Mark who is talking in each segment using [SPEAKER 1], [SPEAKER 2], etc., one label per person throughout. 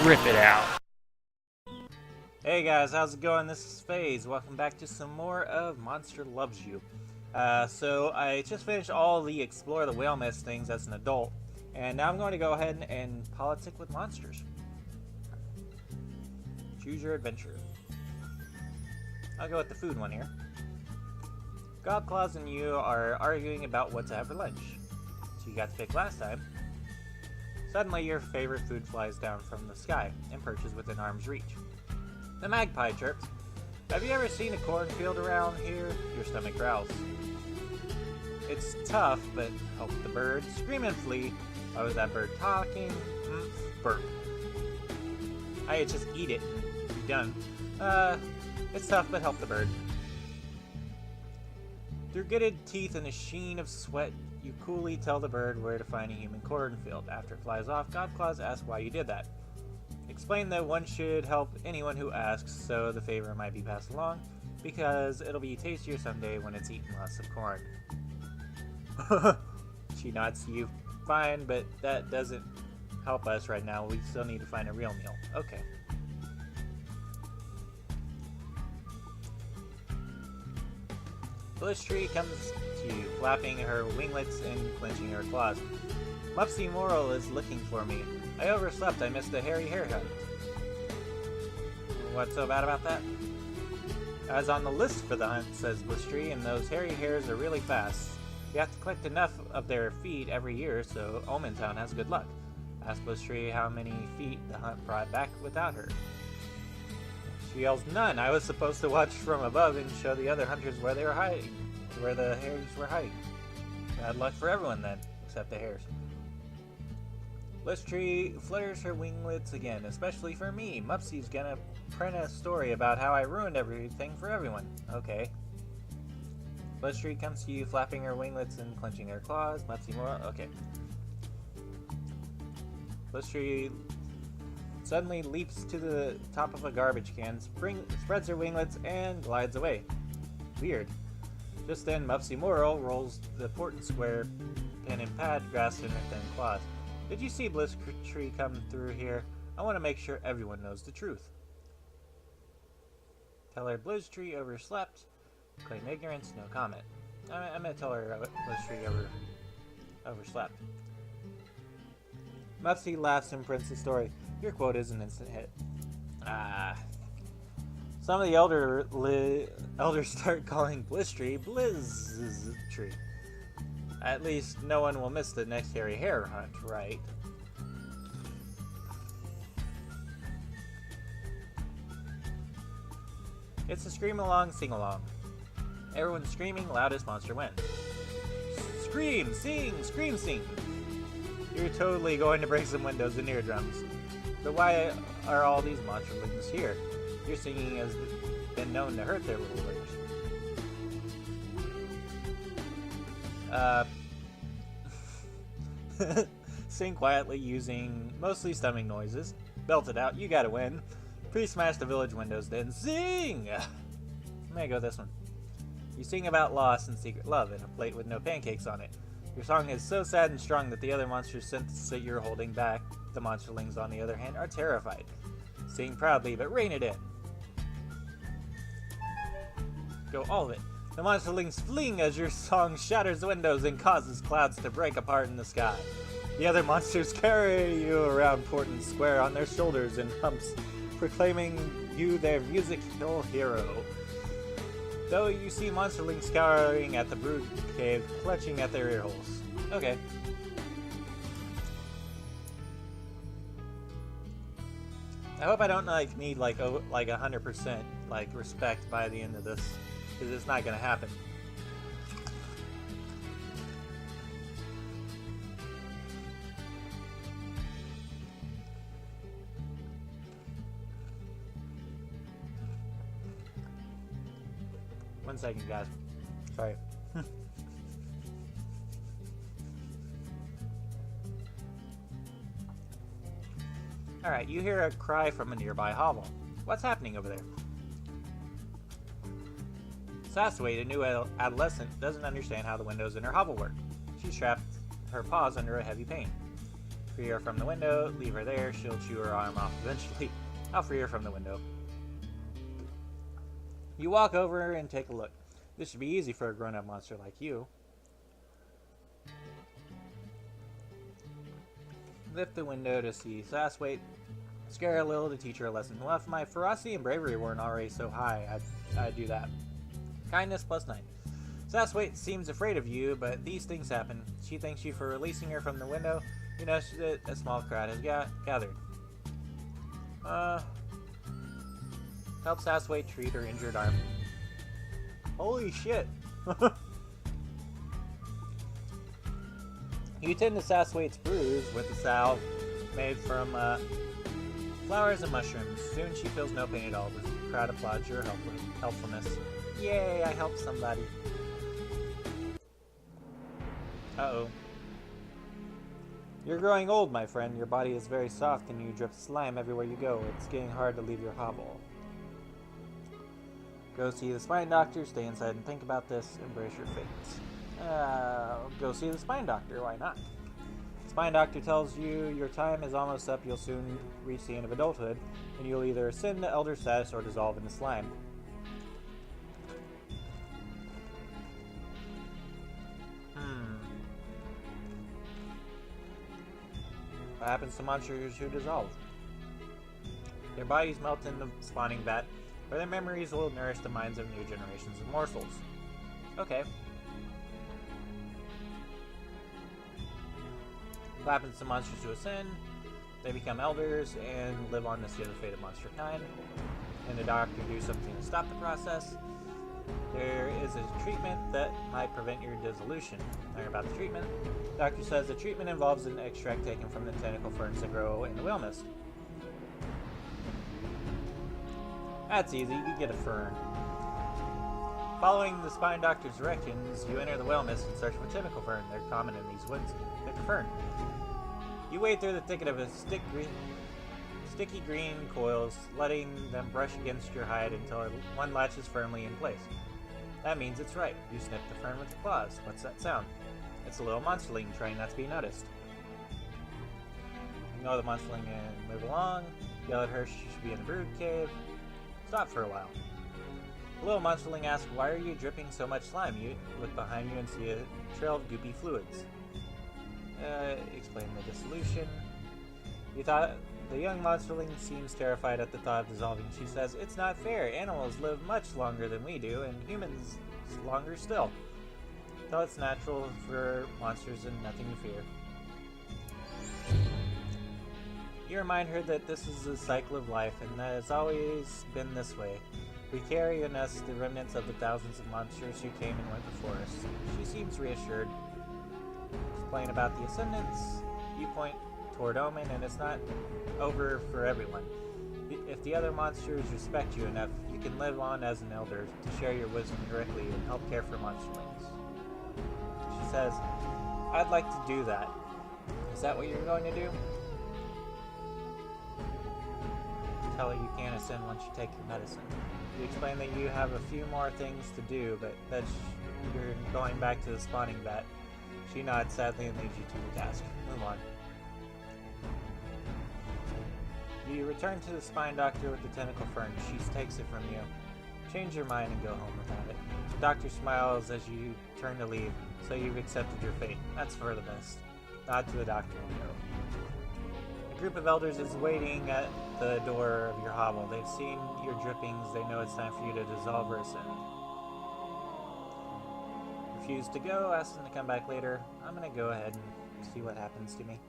[SPEAKER 1] Rip it out.
[SPEAKER 2] Hey guys, how's it going? This is FaZe. Welcome back to some more of Monster Loves You. So I just finished all the Explore the Whale Mist things as an adult, and now I'm going to go ahead and politic with monsters. Choose your adventure. I'll go with the food one here. Godclaws and you are arguing about what to have for lunch. So you got to pick last time. Suddenly, your favorite food flies down from the sky and perches within arm's reach. The magpie chirps, "Have you ever seen a cornfield around here?" Your stomach growls. It's tough, but help the bird. Scream and flee. Oh, is that bird talking? Burp. I just eat it and be done. It's tough, but help the bird. Through gritted teeth and a sheen of sweat, you coolly tell the bird where to find a human cornfield. After it flies off, Godclaws asks why you did that. Explain that one should help anyone who asks, so the favor might be passed along, because it'll be tastier someday when it's eaten lots of corn. She nods to you. Fine, but that doesn't help us right now. We still need to find a real meal. Okay. Bush Tree comes to you, flapping her winglets and clenching her claws. Mupsy Moral is looking for me. I overslept. I missed a hairy hare hunt. What's so bad about that? I was on the list for the hunt, says Bush Tree, and those hairy hares are really fast. You have to collect enough of their feet every year so Omentown has good luck. Ask Bush Tree how many feet the hunt brought back without her. She yells, "None! I was supposed to watch from above and show the other hunters where they were hiding, where the hares were hiding." Bad luck for everyone then, except the hares. Bush Tree flutters her winglets again, especially for me. Mupsy's gonna print a story about how I ruined everything for everyone. Okay. Bush Tree comes to you, flapping her winglets and clenching her claws. Mupsy more. Okay. Bush Tree suddenly leaps to the top of a garbage can, spreads her winglets, and glides away. Weird. Just then, Mupsy Moral rolls the important square pen and pad grasped in her thin claws. Did you see Bliss Tree come through here? I want to make sure everyone knows the truth. Tell her Bliss Tree overslept. Claim ignorance, no comment. I'm gonna tell her Bliss Tree overslept. Mupsy laughs and prints the story. Your quote is an instant hit. Some of the elders start calling Bliss Tree Blizz Tree. At least no one will miss the next hairy hare hunt, right? It's a scream along, sing along. Everyone's screaming, loudest monster wins. Scream, sing, scream, sing. You're totally going to break some windows and eardrums. But why are all these monsterlings here? Your singing has been known to hurt their little ears. Sing quietly using mostly stomach noises. Belt it out, you gotta win. Pre-smash the village windows, then sing! I'm gonna go this one. You sing about loss and secret love in a plate with no pancakes on it. Your song is so sad and strong that the other monsters sense that you're holding back. The monsterlings, on the other hand, are terrified. Sing proudly, but rein it in. Go all of it. The monsterlings fling as your song shatters windows and causes clouds to break apart in the sky. The other monsters carry you around Portland Square on their shoulders and humps, proclaiming you their musical hero. Though you see monsterlings scouring at the brood cave, clutching at their earholes. Okay. I hope I don't need like 100% respect by the end of this, because it's not gonna happen. second, guys. Sorry. Alright, you hear a cry from a nearby hovel. What's happening over there? Sasway, a new adolescent, doesn't understand how the windows in her hovel work. She's trapped her paws under a heavy pain. Free her from the window, leave her there, she'll chew her arm off eventually. I'll free her from the window. You walk over and take a look. This should be easy for a grown-up monster like you. Lift the window to see Sasway. Scare her a little to teach her a lesson. Well, if my ferocity and bravery weren't already so high, I'd do that. Kindness +9. Sasway seems afraid of you, but these things happen. She thanks you for releasing her from the window. You notice that a small crowd has gathered. Help Sasway treat her injured arm. Holy shit! You tend to Sasway's bruise with a salve made from flowers and mushrooms. Soon she feels no pain at all. The crowd applauds your helpfulness. Yay, I helped somebody. Uh-oh. You're growing old, my friend. Your body is very soft and you drip slime everywhere you go. It's getting hard to leave your hovel. Go see the spine doctor, stay inside and think about this, embrace your fate. Go see the spine doctor, why not? The spine doctor tells you your time is almost up, you'll soon reach the end of adulthood, and you'll either ascend to elder status or dissolve into slime. What happens to monsters who dissolve? Their bodies melt in the spawning vat, where their memories will nourish the minds of new generations of morsels. Okay. What happens to monsters who ascend? They become elders and live on to see the fate of monster kind. Can the doctor do something to stop the process? There is a treatment that might prevent your dissolution. Learn about the treatment. The doctor says the treatment involves an extract taken from the tentacle ferns that grow in the whale mist. That's easy, you get a fern. Following the spine doctor's directions, you enter the whale mist and search for tentacle fern. They're common in these woods. Pick a fern. You wade through the thicket of a sticky green coils, letting them brush against your hide until one latches firmly in place. That means it's right. You snip the fern with your claws. What's that sound? It's a little monsterling trying not to be noticed. Ignore the monsterling and move along. Yell at her she should be in the brood cave. Stop for a while. The little monsterling asks, why are you dripping so much slime? You look behind you and see a trail of goopy fluids. Explain the dissolution. The young monsterling seems terrified at the thought of dissolving. She says, it's not fair. Animals live much longer than we do, and humans longer still. Though it's natural for monsters and nothing to fear. You remind her that this is the cycle of life, and that it's always been this way. We carry in us the remnants of the thousands of monsters who came and went before us. She seems reassured. Explain about the ascendants. You point toward Omen, and it's not over for everyone. If the other monsters respect you enough, you can live on as an elder to share your wisdom directly and help care for monsterlings. She says, I'd like to do that. Is that what you're going to do? Tell her you can't ascend once you take your medicine. You explain that you have a few more things to do, but that you're going back to the spawning vat. She nods sadly and leaves you to the task. Move on. You return to the spine doctor with the tentacle fern. She takes it from you. Change your mind and go home without it. The doctor smiles as you turn to leave, so you've accepted your fate. That's for the best. Nod to the doctor and go. A group of elders is waiting at the door of your hovel. They've seen your drippings. They know it's time for you to dissolve or ascend. Refuse to go, ask them to come back later. I'm gonna go ahead and see what happens to me.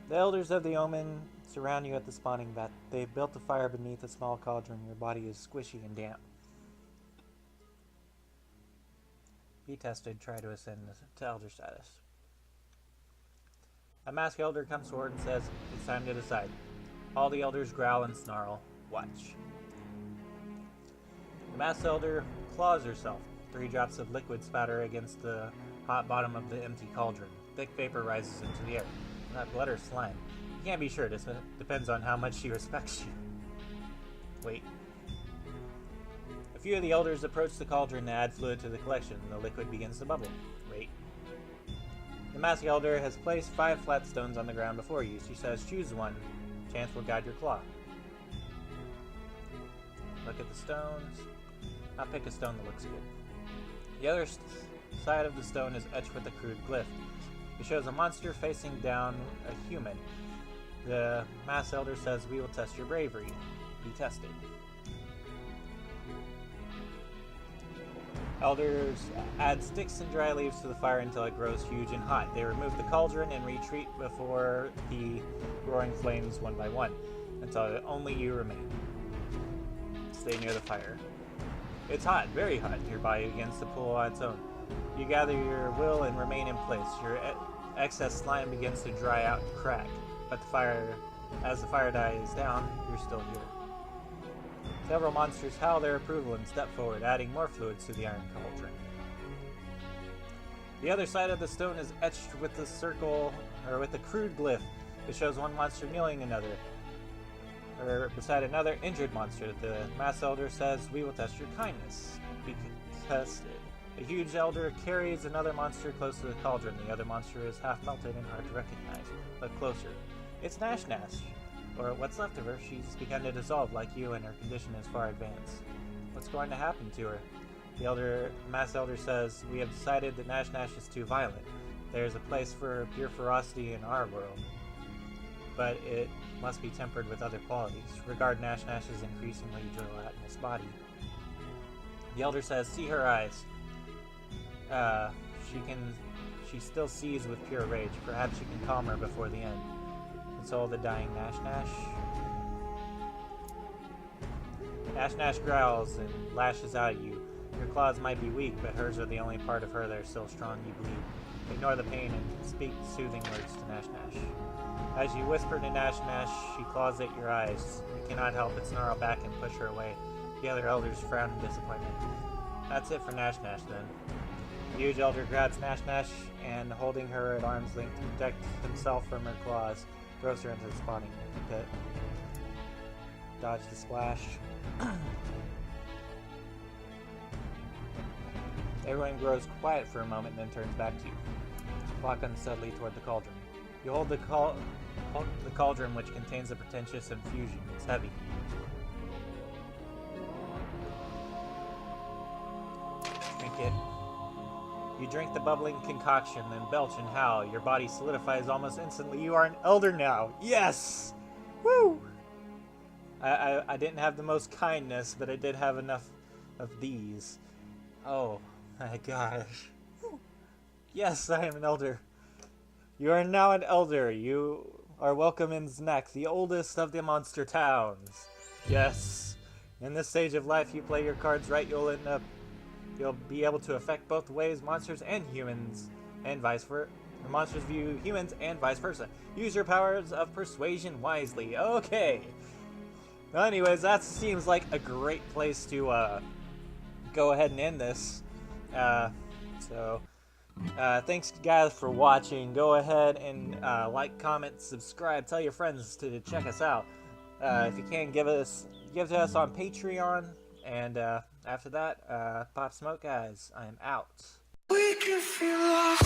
[SPEAKER 2] The elders of the Omen surround you at the spawning vat. They've built a fire beneath a small cauldron. Your body is squishy and damp. Be tested. Try to ascend to elder status. A masked elder comes forward and says, it's time to decide. All the elders growl and snarl. Watch. The Mass Elder claws herself. 3 drops of liquid spatter against the hot bottom of the empty cauldron. Thick vapor rises into the air. Not blood or slime. You can't be sure. This depends on how much she respects you. Wait. A few of the elders approach the cauldron to add fluid to the collection. The liquid begins to bubble. Wait. The Mask Elder has placed 5 flat stones on the ground before you. She says, choose one. Chance will guide your claw. Look at the stones. I'll pick a stone that looks good. The other side of the stone is etched with a crude glyph. It shows a monster facing down a human. The Mass Elder says, we will test your bravery. Be tested. Elders add sticks and dry leaves to the fire until it grows huge and hot. They remove the cauldron and retreat before the roaring flames one by one, until only you remain. Stay near the fire. It's hot, very hot. Your body begins to pull on its own. You gather your will and remain in place. Your excess slime begins to dry out and crack, but as the fire dies down, you're still here. Several monsters howl their approval and step forward, adding more fluids to the iron cauldron. The other side of the stone is etched with the circle, or with the crude glyph. It shows one monster kneeling beside another injured monster. The Mass Elder says, we will test your kindness. Be tested. A huge elder carries another monster close to the cauldron. The other monster is half melted and hard to recognize. Look closer. It's Nash Nash. Or what's left of her. She's begun to dissolve like you, and her condition is far advanced. What's going to happen to her? The Mass Elder says, we have decided that Nash Nash is too violent. There's a place for pure ferocity in our world, but it must be tempered with other qualities. Regard Nash Nash's increasingly gelatinous body. The Elder says, see her eyes. She still sees with pure rage. Perhaps you can calm her before the end. Console the dying Nash Nash. Nash Nash growls and lashes out at you. Your claws might be weak, but hers are the only part of her that are still strong. You bleed. Ignore the pain and speak soothing words to Nash Nash. As you whisper to Nash Nash, she claws at your eyes. You cannot help but snarl back and push her away. The other elders frown in disappointment. That's it for Nash Nash then. The huge elder grabs Nash Nash and, holding her at arm's length to protect himself from her claws, throws her into the spawning pit. Dodge the splash. Everyone grows quiet for a moment and then turns back to you. Walk unsteadily toward the cauldron. You hold the cauldron, which contains a pretentious infusion. It's heavy. Drink it. You drink the bubbling concoction, then belch and howl. Your body solidifies almost instantly. You are an elder now. Yes! Woo! I didn't have the most kindness, but I did have enough of these. Oh my gosh. Yes, I am an elder. You are now an elder. You are welcome in Znek, the oldest of the monster towns. Yes. In this stage of life, you play your cards right, you'll be able to affect both ways, monsters and humans, and vice versa. Monsters view humans and vice versa. Use your powers of persuasion wisely. Okay. Well, anyways, that seems like a great place to go ahead and end this. Thanks guys for watching. Go ahead and like, comment, subscribe, tell your friends to check us out. If you can, give to us on Patreon. And after that, Pop Smoke guys, I am out. We can feel